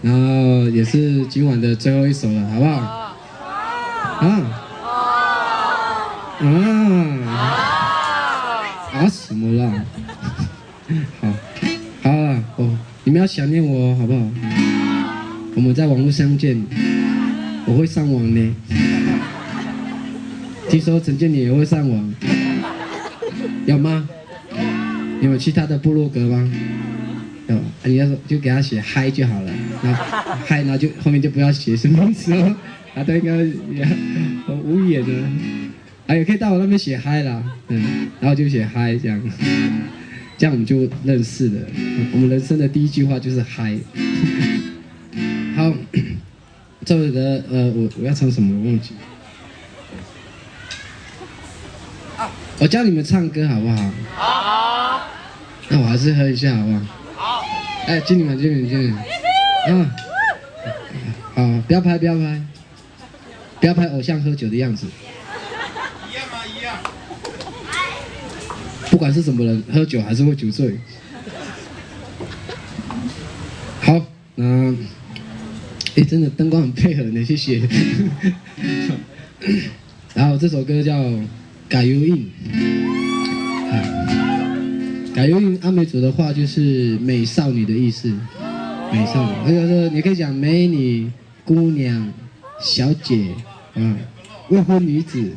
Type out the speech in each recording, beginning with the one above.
然后也是今晚的最后一首了，好不好？什么啦？好了哦，你们要想念我好不好？我们在网络相见，我会上网呢。听说陈建你也会上网，有吗？你有其他的部落格吗？有，你要就给他写嗨就好了，然后嗨，然后就后面就不要写什么名字哦，都应该也很无言的，也可以到我那边写嗨啦，然后就写嗨这样，这样我们就认识了。我们人生的第一句话就是嗨。好，这首歌我要唱什么我忘记，我教你们唱歌好不好？好。那我还是喝一下好不好？好。经理们，好，不要拍，不要拍偶像喝酒的样子。一样吗？一样。不管是什么人，喝酒还是会酒醉。好，真的灯光很配合呢，谢谢。然后这首歌叫《改油印》。改油印阿美族的话就是美少女的意思，美少女，或者说你可以讲美女、姑娘、小姐，未婚女子，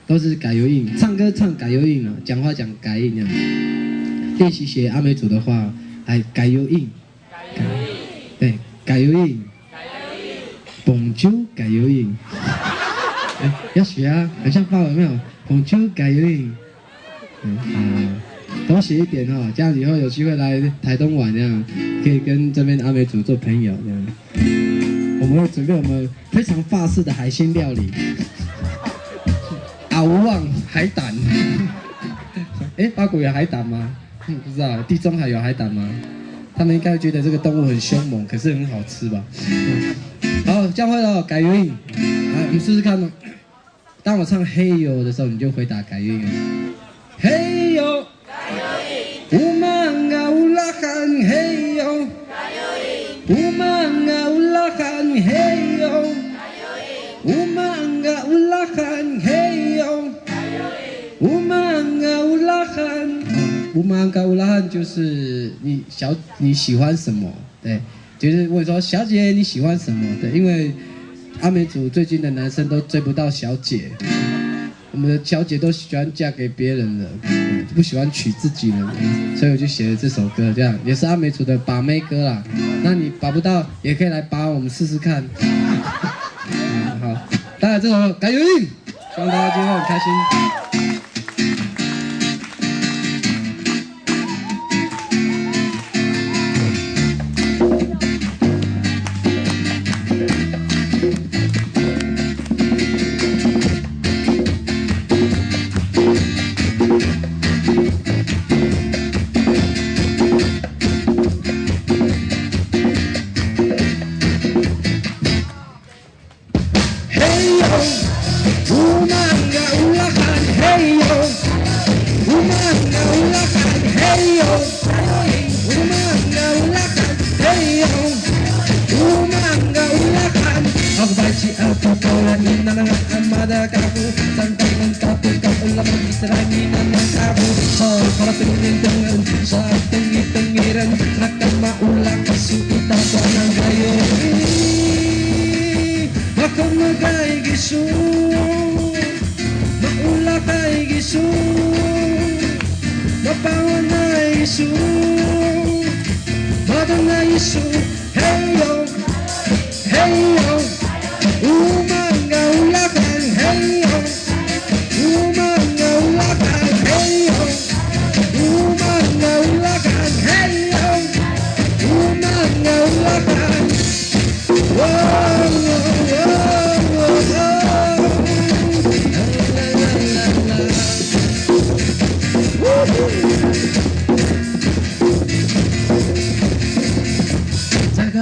都是改油印。唱歌唱改油印讲话讲改印这样。练习写阿美族的话，改油印，对，改油印，蹦啾改油印，要学啊，很像发文没有？蹦啾改油印，多写一点哦，这样以后有机会来台东玩，这样可以跟这边的阿美族做朋友，这样。我们会准备我们非常法式的海鲜料理，阿乌旺海胆。八股有海胆吗？不知道，地中海有海胆吗？他们应该觉得这个动物很凶猛，可是很好吃吧？好，这样会了，改油印。我们试试看哦。当我唱嘿哟的时候，你就回答改油印。嘿哟。Umanga ulakan heyo, umanga ulakan heyo, umanga ulakan heyo, umanga ulakan，umanga ulakan就是你喜欢什么？对，就是问说小姐你喜欢什么？对，因为阿美族最近的男生都追不到小姐。我们的小姐都喜欢嫁给别人了，不喜欢娶自己人，所以我就写了这首歌，这样也是阿美族的把妹歌啦。那你把不到，也可以来把我们试试看。好，当然这首改油印，希望大家今天很开心。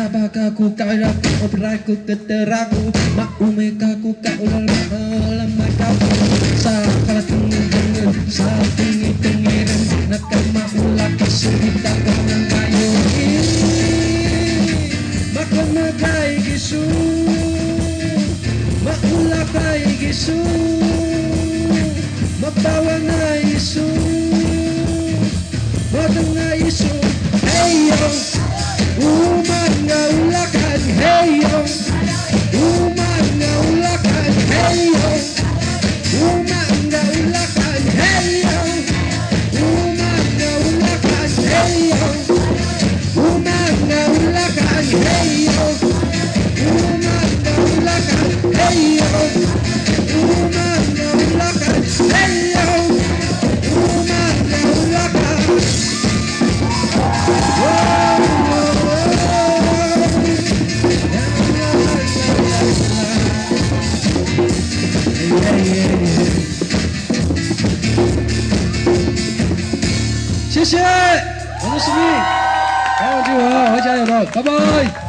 Bakaku kairaku obraku keteraku maumekaku kaulalamaku sakala tengen satingi tengiren nakama ulaka surita kanang kayo kay Gisu, maula kay Gisu, mabawa na Gisu, matang na Gisu. Hey yo, umanga ulakan. Hey yo, umanga ulakan. Hey yo, umanga ulakan. Hey yo, umanga ulakan. Hey yo, umanga ulakan. Hey yo, umanga ulakan. Hey yo, umanga ulakan. Hey yo, umanga ulakan.谢谢，我是史密，还有我，我加油了，拜拜。